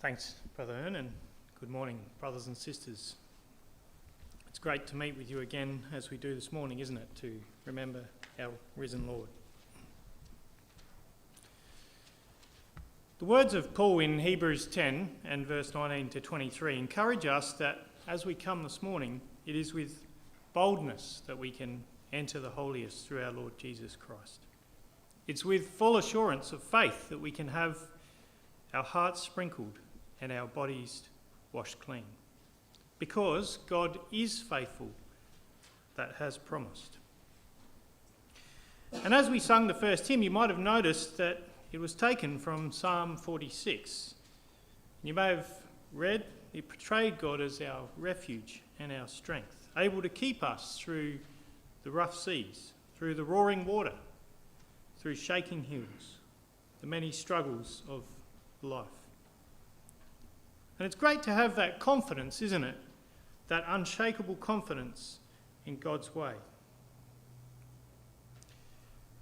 Thanks, Brother Ern, and good morning, brothers and sisters. It's great to meet with you again as we do this morning, isn't it, to remember our risen Lord. The words of Paul in Hebrews 10 and verse 19 to 23 encourage us that as we come this morning, it is with boldness that we can enter the holiest through our Lord Jesus Christ. It's with full assurance of faith that we can have our hearts sprinkled and our bodies washed clean, because God is faithful that has promised. And as we sung the first hymn, you might have noticed that it was taken from Psalm 46. You may have read it portrayed God as our refuge and our strength, able to keep us through the rough seas, through the roaring water, through shaking hills, the many struggles of life. And it's great to have that confidence, isn't it? That unshakable confidence in God's way.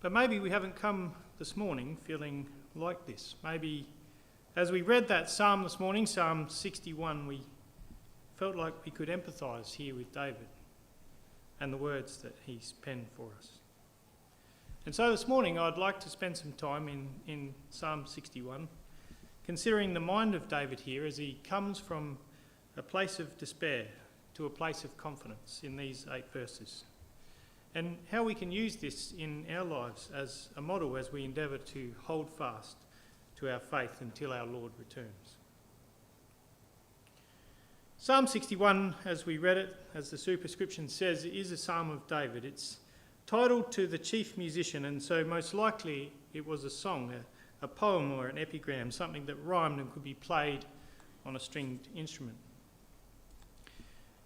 But maybe we haven't come this morning feeling like this. Maybe as we read that psalm this morning, Psalm 61, we felt like we could empathise here with David and the words that he's penned for us. And so this morning I'd like to spend some time in Psalm 61, considering the mind of David here as he comes from a place of despair to a place of confidence in these 8 verses, and how we can use this in our lives as a model as we endeavour to hold fast to our faith until our Lord returns. Psalm 61, as we read it, as the superscription says, is a psalm of David. It's titled to the chief musician, and so most likely it was a song, a poem or an epigram, something that rhymed and could be played on a stringed instrument.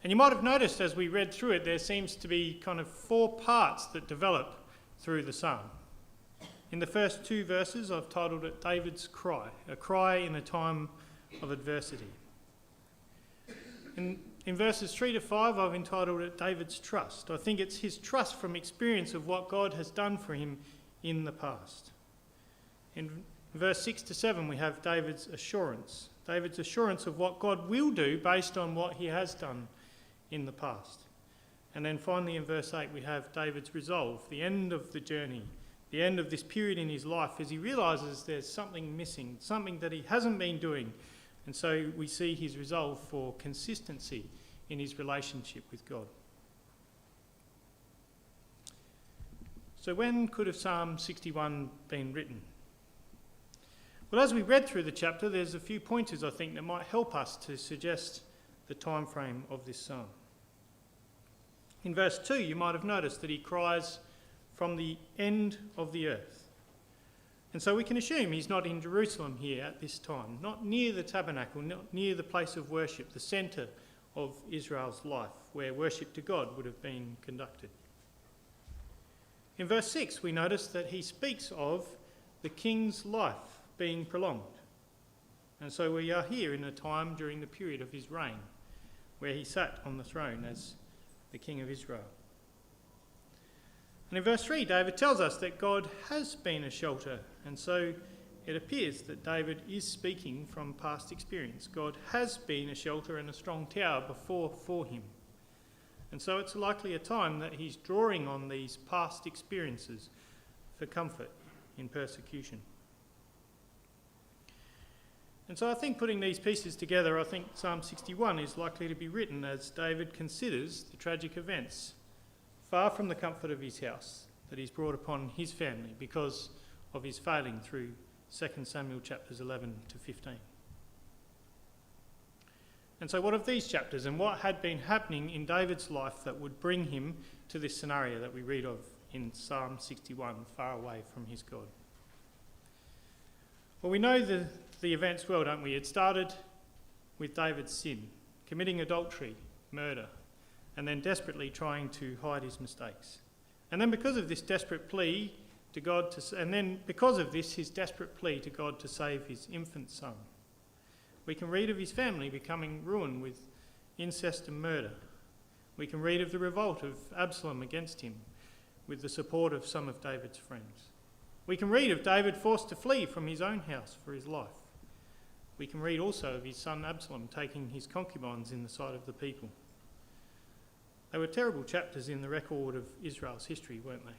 And you might have noticed as we read through it, there seems to be kind of 4 parts that develop through the psalm. In the first 2 verses, I've titled it David's Cry, a cry in a time of adversity. In verses 3 to 5, I've entitled it David's Trust. I think it's his trust from experience of what God has done for him in the past. In verse 6 to 7, we have David's assurance of what God will do based on what he has done in the past. And then finally in verse 8, we have David's resolve, the end of the journey, the end of this period in his life as he realises there's something missing, something that he hasn't been doing. And so we see his resolve for consistency in his relationship with God. So when could have Psalm 61 been written? Well, as we read through the chapter, there's a few pointers, I think, that might help us to suggest the time frame of this psalm. In verse 2, you might have noticed that he cries from the end of the earth. And so we can assume he's not in Jerusalem here at this time, not near the tabernacle, not near the place of worship, the centre of Israel's life, where worship to God would have been conducted. In verse 6, we notice that he speaks of the king's life being prolonged. And so we are here in a time during the period of his reign, where he sat on the throne as the king of Israel. And in verse 3, David tells us that God has been a shelter, and so it appears that David is speaking from past experience. God has been a shelter and a strong tower before for him. And so it's likely a time that he's drawing on these past experiences for comfort in persecution. And so I think putting these pieces together, I think Psalm 61 is likely to be written as David considers the tragic events far from the comfort of his house that he's brought upon his family because of his failing through 2 Samuel chapters 11 to 15. And so what of these chapters and what had been happening in David's life that would bring him to this scenario that we read of in Psalm 61, far away from his God? Well, we know the events well, don't we? It started with David's sin, committing adultery, murder, and then desperately trying to hide his mistakes. And then because of this desperate plea to God his desperate plea to God to save his infant son. We can read of his family becoming ruined with incest and murder. We can read of the revolt of Absalom against him with the support of some of David's friends. We can read of David forced to flee from his own house for his life. We can read also of his son Absalom taking his concubines in the sight of the people. They were terrible chapters in the record of Israel's history, weren't they?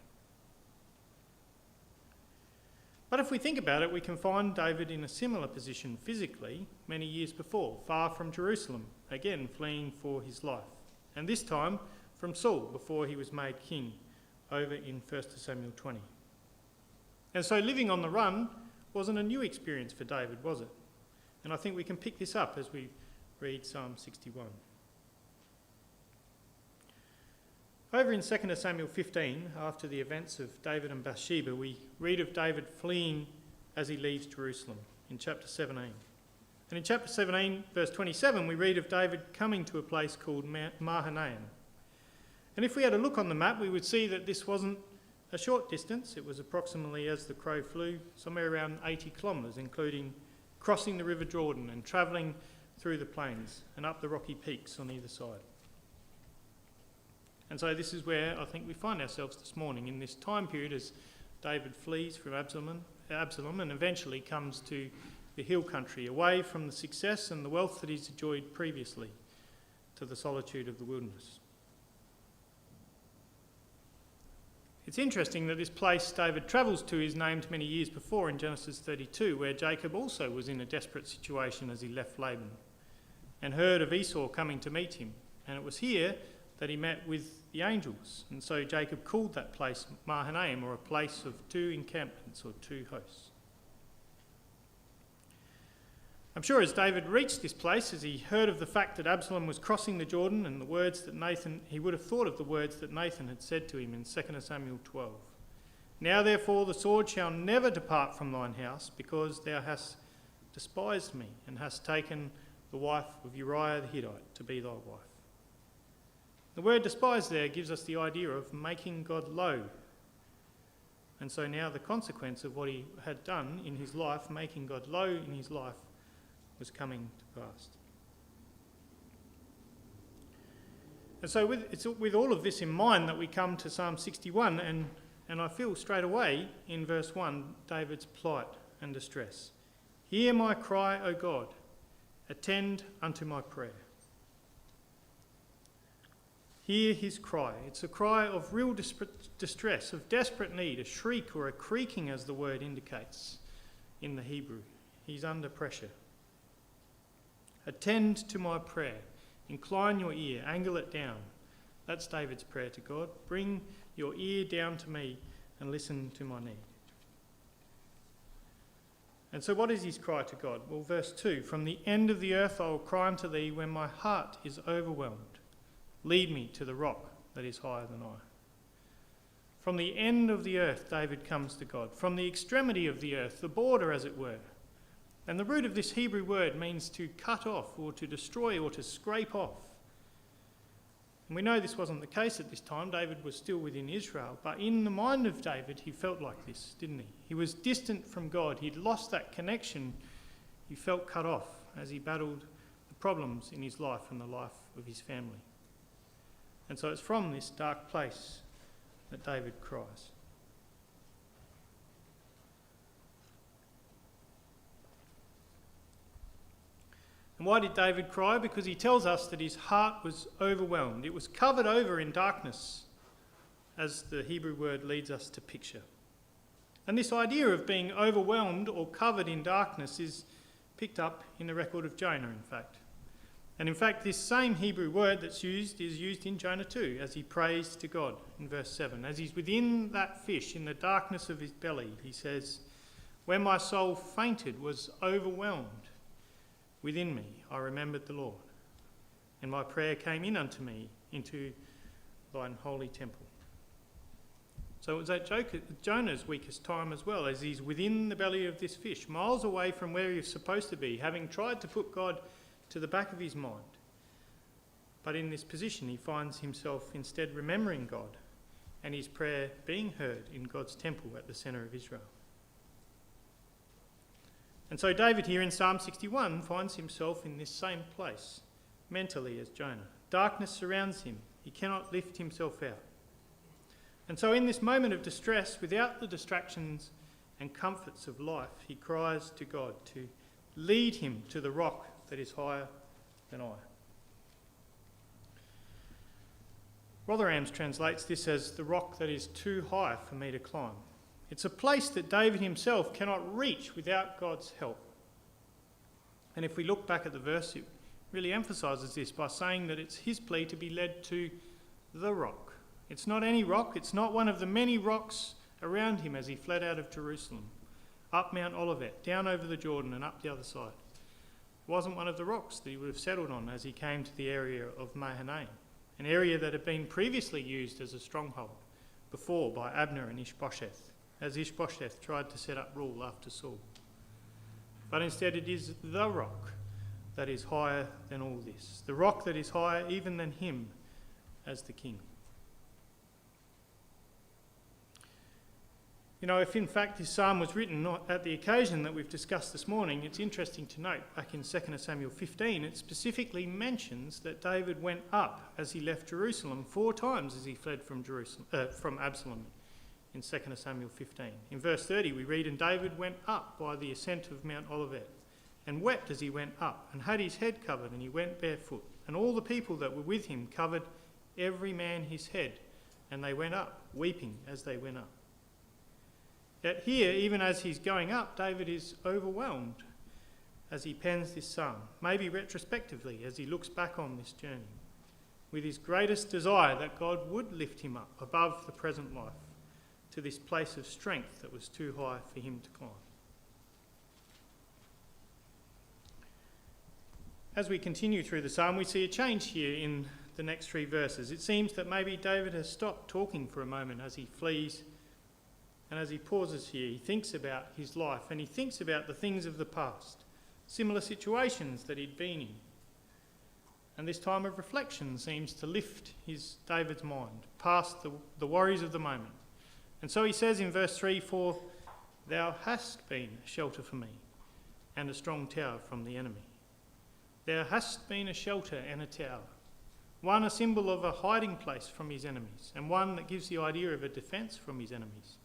But if we think about it, we can find David in a similar position physically many years before, far from Jerusalem, again fleeing for his life, and this time from Saul before he was made king over in 1 Samuel 20. And so living on the run wasn't a new experience for David, was it? And I think we can pick this up as we read Psalm 61. Over in 2 Samuel 15, after the events of David and Bathsheba, we read of David fleeing as he leaves Jerusalem in chapter 17. And in chapter 17, verse 27, we read of David coming to a place called Mahanaim. And if we had a look on the map, we would see that this wasn't a short distance. It was approximately, as the crow flew, somewhere around 80 kilometres, including crossing the River Jordan and travelling through the plains and up the rocky peaks on either side. And so this is where I think we find ourselves this morning, in this time period as David flees from Absalom and eventually comes to the hill country, away from the success and the wealth that he's enjoyed previously, to the solitude of the wilderness. It's interesting that this place David travels to is named many years before in Genesis 32, where Jacob also was in a desperate situation as he left Laban and heard of Esau coming to meet him. And it was here that he met with the angels. And so Jacob called that place Mahanaim, or a place of two encampments or two hosts. I'm sure as David reached this place, as he heard of the fact that Absalom was crossing the Jordan and the words that he would have thought of the words that Nathan had said to him in 2 Samuel 12. Now therefore the sword shall never depart from thine house, because thou hast despised me and hast taken the wife of Uriah the Hittite to be thy wife. The word despise there gives us the idea of making God low. And so now the consequence of what he had done in his life, making God low in his life, was coming to pass. And so it's with all of this in mind that we come to Psalm 61, and I feel straight away in verse 1 David's plight and distress. Hear my cry, O God, attend unto my prayer. Hear his cry. It's a cry of real distress, of desperate need, a shriek or a creaking as the word indicates in the Hebrew. He's under pressure. Attend to my prayer. Incline your ear. Angle it down. That's David's prayer to God. Bring your ear down to me and listen to my need. And so what is his cry to God? Well, verse 2, from the end of the earth I will cry unto thee when my heart is overwhelmed. Lead me to the rock that is higher than I. From the end of the earth, David comes to God. From the extremity of the earth, the border as it were. And the root of this Hebrew word means to cut off or to destroy or to scrape off. And we know this wasn't the case at this time. David was still within Israel. But in the mind of David, he felt like this, didn't he? He was distant from God. He'd lost that connection. He felt cut off as he battled the problems in his life and the life of his family. And so it's from this dark place that David cries. And why did David cry? Because he tells us that his heart was overwhelmed. It was covered over in darkness, as the Hebrew word leads us to picture. And this idea of being overwhelmed or covered in darkness is picked up in the record of Jonah, in fact. And in fact, this same Hebrew word that's used is used in Jonah too, as he prays to God in verse 7. As he's within that fish, in the darkness of his belly, he says, when my soul fainted, was overwhelmed within me, I remembered the Lord, and my prayer came in unto me into thine holy temple. So it was at Jonah's weakest time as well, as he's within the belly of this fish, miles away from where he was supposed to be, having tried to put God to the back of his mind. But in this position, he finds himself instead remembering God and his prayer being heard in God's temple at the centre of Israel. And so David here in Psalm 61 finds himself in this same place, mentally as Jonah. Darkness surrounds him. He cannot lift himself out. And so in this moment of distress, without the distractions and comforts of life, he cries to God to Lead him to the rock that is higher than I. Rotherham's translates this as the rock that is too high for me to climb. It's a place that David himself cannot reach without God's help. And if we look back at the verse, it really emphasises this by saying that it's his plea to be led to the rock. It's not any rock, it's not one of the many rocks around him as he fled out of Jerusalem, up Mount Olivet, down over the Jordan and up the other side. It wasn't one of the rocks that he would have settled on as he came to the area of Mahanaim, an area that had been previously used as a stronghold before by Abner and Ishbosheth, as Ishbosheth tried to set up rule after Saul. But instead it is the rock that is higher than all this, the rock that is higher even than him as the king. You know, if in fact this psalm was written at the occasion that we've discussed this morning, it's interesting to note back in 2 Samuel 15, it specifically mentions that David went up as he left Jerusalem 4 times as he fled from Absalom in 2 Samuel 15. In verse 30 we read, "And David went up by the ascent of Mount Olivet, and wept as he went up, and had his head covered, and he went barefoot. And all the people that were with him covered every man his head, and they went up, weeping as they went up." Yet here, even as he's going up, David is overwhelmed as he pens this psalm, maybe retrospectively as he looks back on this journey, with his greatest desire that God would lift him up above the present life to this place of strength that was too high for him to climb. As we continue through the psalm, we see a change here in the next 3 verses. It seems that maybe David has stopped talking for a moment as he flees. And as he pauses here, he thinks about his life and he thinks about the things of the past, similar situations that he'd been in. And this time of reflection seems to lift David's mind past the worries of the moment. And so he says in verse 3, "For thou hast been a shelter for me and a strong tower from the enemy." Thou hast been a shelter and a tower, one a symbol of a hiding place from his enemies, and one that gives the idea of a defence from his enemies.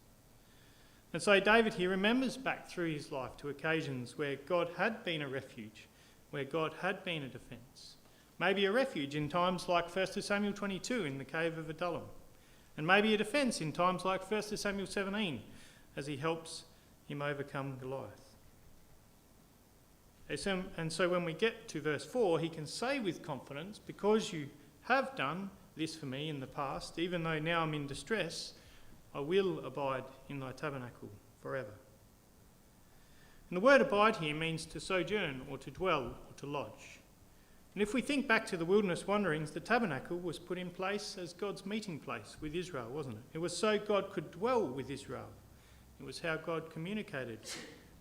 And so David here remembers back through his life to occasions where God had been a refuge, where God had been a defence. Maybe a refuge in times like 1 Samuel 22 in the cave of Adullam, and maybe a defence in times like 1 Samuel 17 as he helps him overcome Goliath. And so when we get to verse 4, he can say with confidence, "Because you have done this for me in the past, even though now I'm in distress, I will abide in thy tabernacle forever." And the word abide here means to sojourn or to dwell or to lodge. And if we think back to the wilderness wanderings, the tabernacle was put in place as God's meeting place with Israel, wasn't it? It was so God could dwell with Israel. It was how God communicated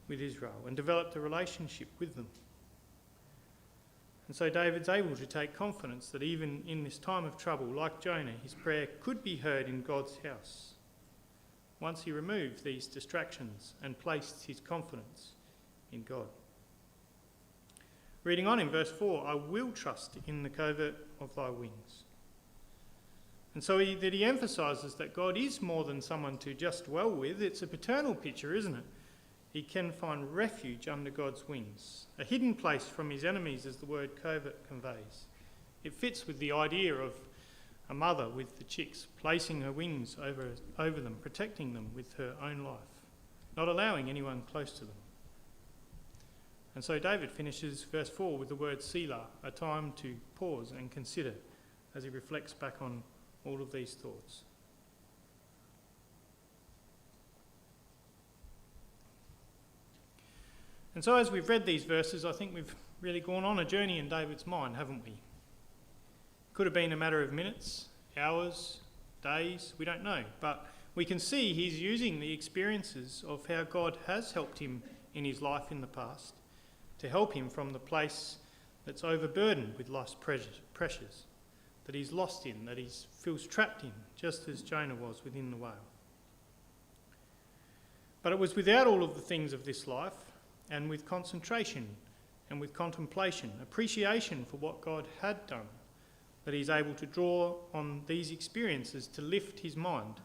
with Israel and developed a relationship with them. And so David's able to take confidence that even in this time of trouble, like Jonah, his prayer could be heard in God's house once he removed these distractions and placed his confidence in God. Reading on in verse 4, "I will trust in the covert of thy wings." And so he emphasises that God is more than someone to just dwell with. It's a paternal picture, isn't it? He can find refuge under God's wings, a hidden place from his enemies, as the word covert conveys. It fits with the idea of a mother with the chicks, placing her wings over them, protecting them with her own life, not allowing anyone close to them. And so David finishes verse 4 with the word Selah, a time to pause and consider as he reflects back on all of these thoughts. And so as we've read these verses, I think we've really gone on a journey in David's mind, haven't we? Could have been a matter of minutes, hours, days, we don't know. But we can see he's using the experiences of how God has helped him in his life in the past to help him from the place that's overburdened with life's pressures, that he's lost in, that he feels trapped in, just as Jonah was within the whale. But it was without all of the things of this life, and with concentration and with contemplation, appreciation for what God had done, that he's able to draw on these experiences to lift his mind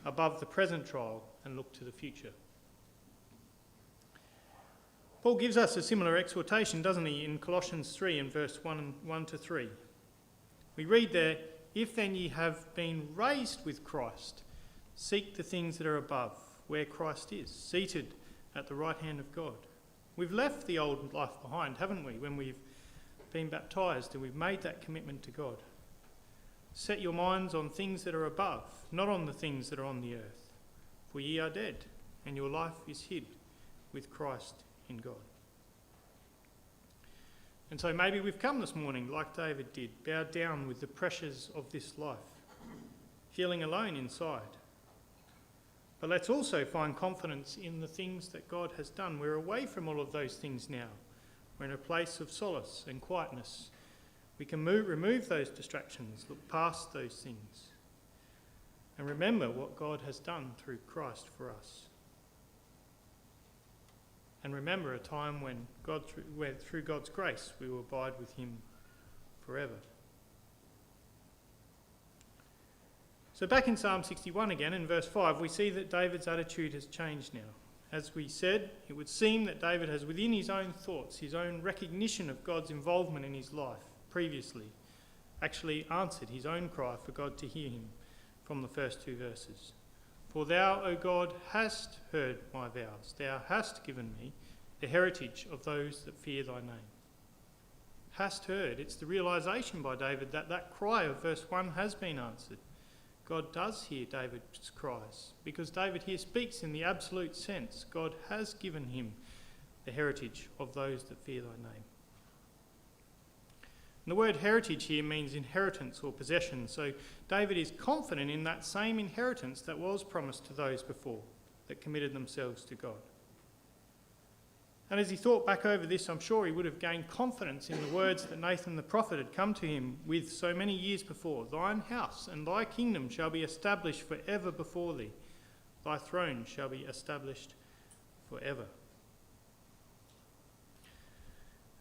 above the present trial and look to the future. Paul gives us a similar exhortation, doesn't he, in Colossians 3 and verse 1 to 3. We read there, "If then ye have been raised with Christ, seek the things that are above, where Christ is, seated at the right hand of God." We've left the old life behind, haven't we, when we've been baptised and we've made that commitment to God. Set your minds on things that are above, not on the things that are on the earth. For ye are dead, and your life is hid with Christ in God. And so maybe we've come this morning, like David did, bowed down with the pressures of this life, feeling alone inside. But let's also find confidence in the things that God has done. We're away from all of those things now. We're in a place of solace and quietness. We can remove those distractions, look past those things, and remember what God has done through Christ for us. And remember a time when through God's grace we will abide with him forever. So back in Psalm 61 again, in verse 5, we see that David's attitude has changed now. As we said, it would seem that David has within his own thoughts, his own recognition of God's involvement in his life previously, actually answered his own cry for God to hear him from the first two verses. "For thou, O God, hast heard my vows. Thou hast given me the heritage of those that fear thy name." Hast heard. It's the realisation by David that that cry of verse 1 has been answered. God does hear David's cries, because David here speaks in the absolute sense. God has given him the heritage of those that fear thy name. And the word heritage here means inheritance or possession, so David is confident in that same inheritance that was promised to those before that committed themselves to God. And as he thought back over this, I'm sure he would have gained confidence in the words that Nathan the prophet had come to him with so many years before. "Thine house and thy kingdom shall be established forever before thee. Thy throne shall be established forever."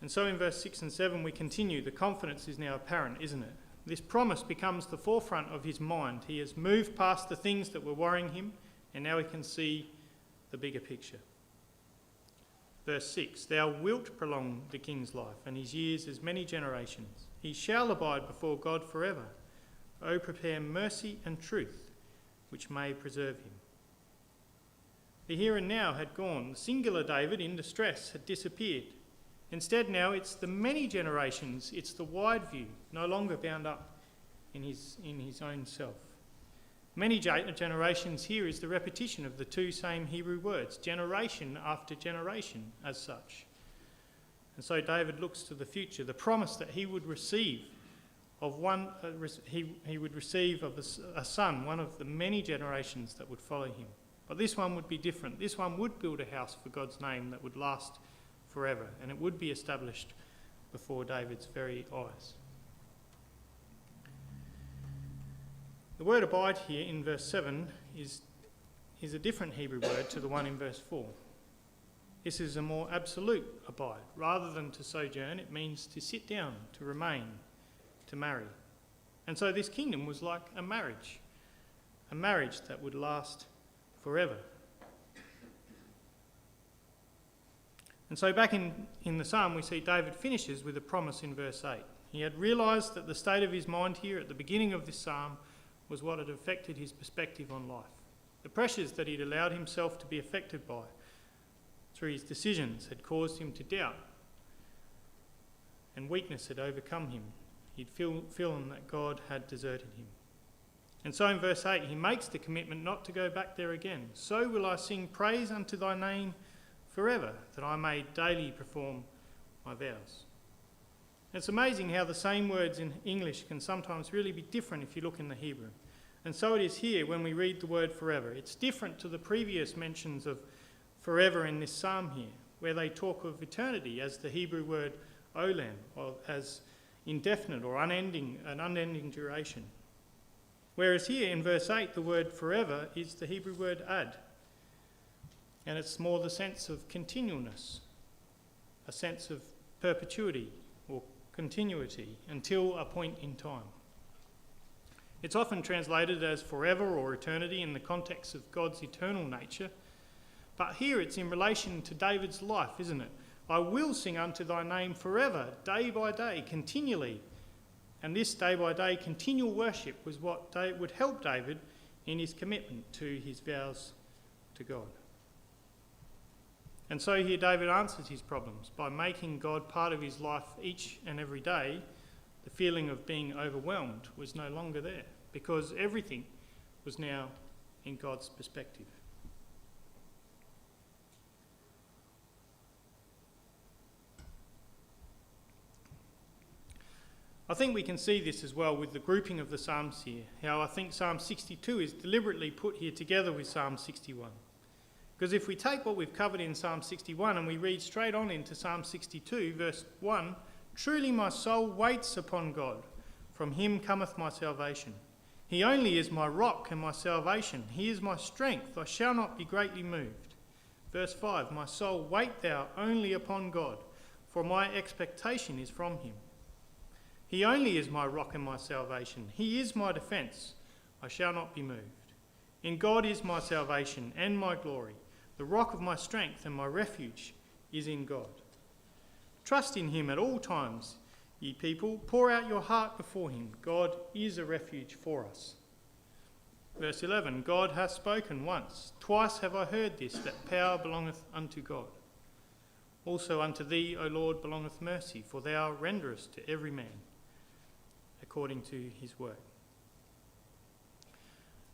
And so in verse 6 and 7 we continue. The confidence is now apparent, isn't it? This promise becomes the forefront of his mind. He has moved past the things that were worrying him, and now he can see the bigger picture. Verse 6, "Thou wilt prolong the king's life, and his years as many generations. He shall abide before God forever. O prepare mercy and truth, which may preserve him." The here and now had gone. The singular David in distress had disappeared. Instead now it's the many generations, it's the wide view, no longer bound up in his own self. Many generations here is the repetition of the two same Hebrew words, generation after generation as such. And so David looks to the future, the promise that he would receive of a son, one of the many generations that would follow him. But this one would be different. This one would build a house for God's name that would last forever, and it would be established before David's very eyes. The word abide here in verse 7 is a different Hebrew word to the one in verse 4. This is a more absolute abide. Rather than to sojourn, it means to sit down, to remain, to marry. And so this kingdom was like a marriage that would last forever. And so back in the psalm, we see David finishes with a promise in verse 8. He had realised that the state of his mind here at the beginning of this psalm was what had affected his perspective on life. The pressures that he'd allowed himself to be affected by through his decisions had caused him to doubt, and weakness had overcome him. He'd feeling that God had deserted him. And so in verse 8, he makes the commitment not to go back there again. "So will I sing praise unto thy name forever, that I may daily perform my vows." It's amazing how the same words in English can sometimes really be different if you look in the Hebrew. And so it is here when we read the word forever. It's different to the previous mentions of forever in this psalm here, where they talk of eternity as the Hebrew word olam, or as indefinite or an unending duration. Whereas here in verse 8, the word forever is the Hebrew word ad. And it's more the sense of continualness, a sense of perpetuity or continuity until a point in time. It's often translated as forever or eternity in the context of God's eternal nature, but here it's in relation to David's life, isn't it? I will sing unto thy name forever, day by day, continually. And this day by day continual worship was what would help David in his commitment to his vows to God. And so here David answers his problems by making God part of his life each and every day. The feeling of being overwhelmed was no longer there because everything was now in God's perspective. I think we can see this as well with the grouping of the Psalms here, how I think Psalm 62 is deliberately put here together with Psalm 61. Because if we take what we've covered in Psalm 61 and we read straight on into Psalm 62, verse 1, truly my soul waits upon God. From him cometh my salvation. He only is my rock and my salvation. He is my strength. I shall not be greatly moved. Verse 5, my soul wait thou only upon God, for my expectation is from him. He only is my rock and my salvation. He is my defence. I shall not be moved. In God is my salvation and my glory. The rock of my strength and my refuge is in God. Trust in him at all times, ye people. Pour out your heart before him. God is a refuge for us. Verse 11, God hath spoken once. Twice have I heard this, that power belongeth unto God. Also unto thee, O Lord, belongeth mercy, for thou renderest to every man according to his work.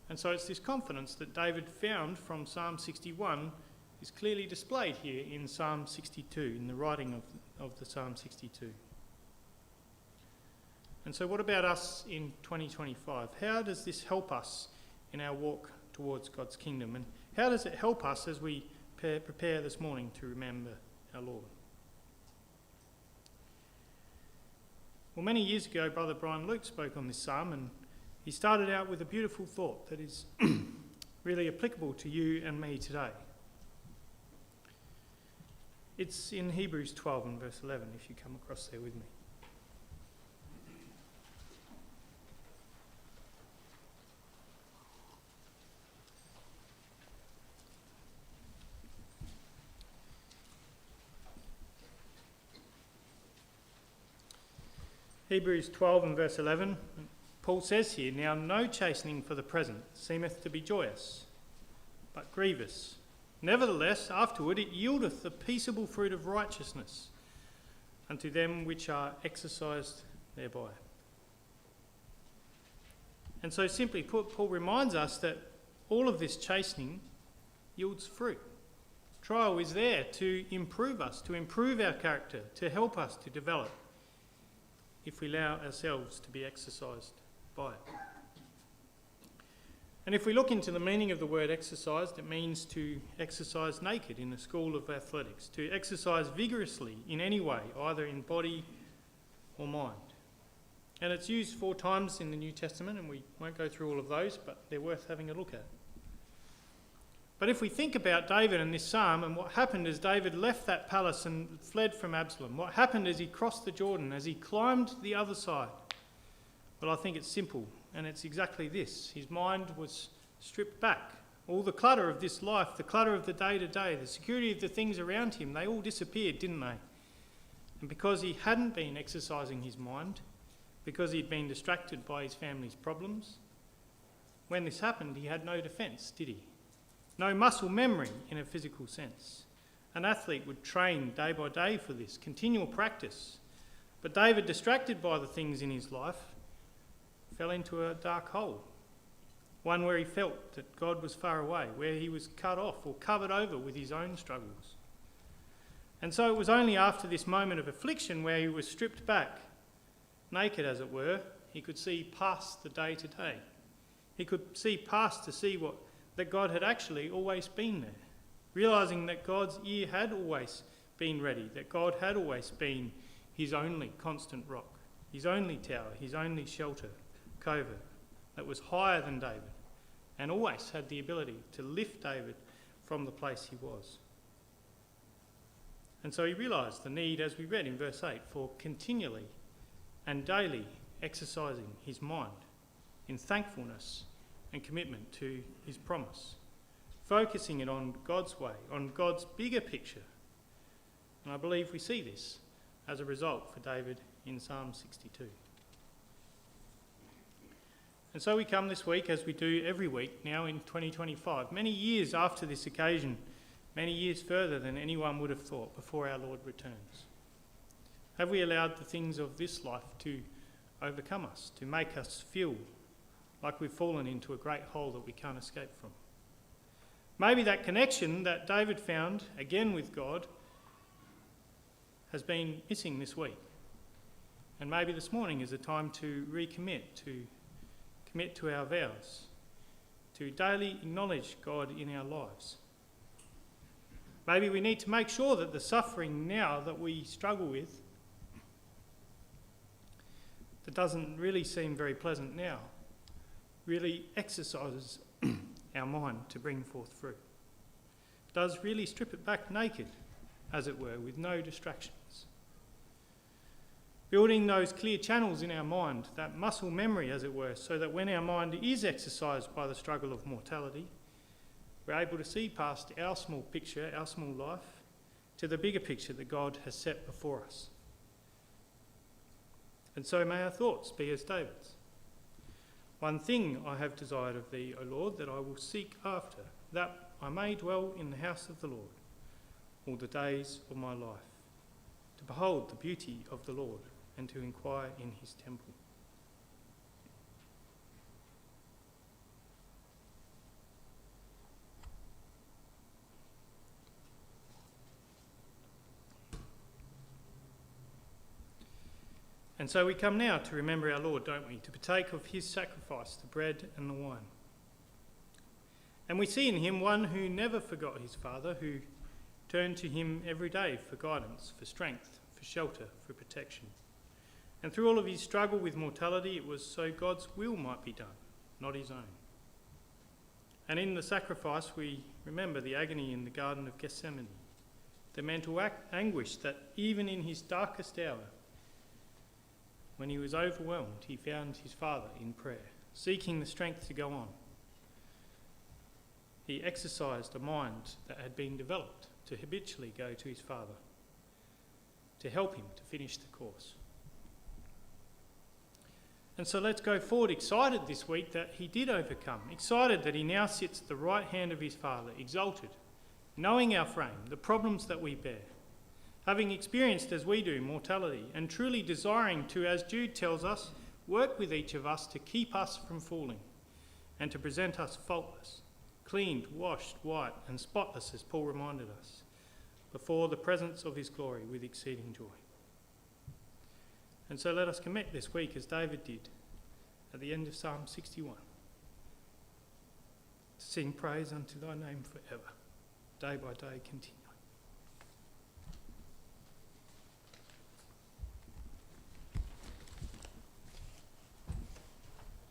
And so it's this confidence that David found from Psalm 61 is clearly displayed here in Psalm 62, in the writing of the Psalm 62. And so what about us in 2025? How does this help us in our walk towards God's kingdom? And how does it help us as we prepare this morning to remember our Lord? Well, many years ago, Brother Brian Luke spoke on this psalm, and he started out with a beautiful thought that is really applicable to you and me today. It's in Hebrews 12 and verse 11, if you come across there with me. Hebrews 12 and verse 11, Paul says here, now no chastening for the present seemeth to be joyous, but grievous. Nevertheless, afterward it yieldeth the peaceable fruit of righteousness unto them which are exercised thereby. And so simply put, Paul reminds us that all of this chastening yields fruit. Trial is there to improve us, to improve our character, to help us to develop, if we allow ourselves to be exercised by it. And if we look into the meaning of the word exercised, it means to exercise naked in the school of athletics, to exercise vigorously in any way, either in body or mind. And it's used 4 times in the New Testament, and we won't go through all of those, but they're worth having a look at. But if we think about David and this psalm and what happened as David left that palace and fled from Absalom, what happened as he crossed the Jordan, as he climbed the other side, well, I think it's simple, and it's exactly this. His mind was stripped back. All the clutter of this life, the clutter of the day-to-day, the security of the things around him, they all disappeared, didn't they? And because he hadn't been exercising his mind, because he'd been distracted by his family's problems, when this happened, he had no defence, did he? No muscle memory in a physical sense. An athlete would train day by day for this, continual practice. But David, distracted by the things in his life, fell into a dark hole. One where he felt that God was far away, where he was cut off or covered over with his own struggles. And so it was only after this moment of affliction where he was stripped back, naked as it were, he could see past the day-to-day. He could see past to see that God had actually always been there, realising that God's ear had always been ready, that God had always been his only constant rock, his only tower, his only shelter, covert, that was higher than David, and always had the ability to lift David from the place he was. And so he realised the need, as we read in verse 8, for continually and daily exercising his mind in thankfulness and commitment to his promise, focusing it on God's way, on God's bigger picture, And I believe we see this as a result for David in Psalm 62. And so we come this week, as we do every week now in 2025, many years after this occasion, many years further than anyone would have thought before our Lord returns. Have we allowed the things of this life to overcome us, to make us feel like we've fallen into a great hole that we can't escape from? Maybe that connection that David found again with God has been missing this week. And maybe this morning is a time to recommit, to commit to our vows, to daily acknowledge God in our lives. Maybe we need to make sure that the suffering now that we struggle with, that doesn't really seem very pleasant now, really exercises our mind to bring forth fruit. Does really strip it back naked, as it were, with no distractions. Building those clear channels in our mind, that muscle memory, as it were, so that when our mind is exercised by the struggle of mortality, we're able to see past our small picture, our small life, to the bigger picture that God has set before us. And so may our thoughts be as David's. One thing I have desired of thee, O Lord, that I will seek after, that I may dwell in the house of the Lord all the days of my life, to behold the beauty of the Lord and to inquire in his temple. And so we come now to remember our Lord, don't we? To partake of his sacrifice, the bread and the wine. And we see in him one who never forgot his Father, who turned to him every day for guidance, for strength, for shelter, for protection. And through all of his struggle with mortality, it was so God's will might be done, not his own. And in the sacrifice, we remember the agony in the Garden of Gethsemane, the mental anguish that even in his darkest hour, when he was overwhelmed, he found his Father in prayer, seeking the strength to go on. He exercised a mind that had been developed to habitually go to his Father, to help him to finish the course. And so let's go forward excited this week that he did overcome, excited that he now sits at the right hand of his Father, exalted, knowing our frame, the problems that we bear, having experienced as we do mortality, and truly desiring to, as Jude tells us, work with each of us to keep us from falling and to present us faultless, cleaned, washed, white and spotless, as Paul reminded us, before the presence of his glory with exceeding joy. And so let us commit this week, as David did at the end of Psalm 61, to sing praise unto thy name forever, day by day continue.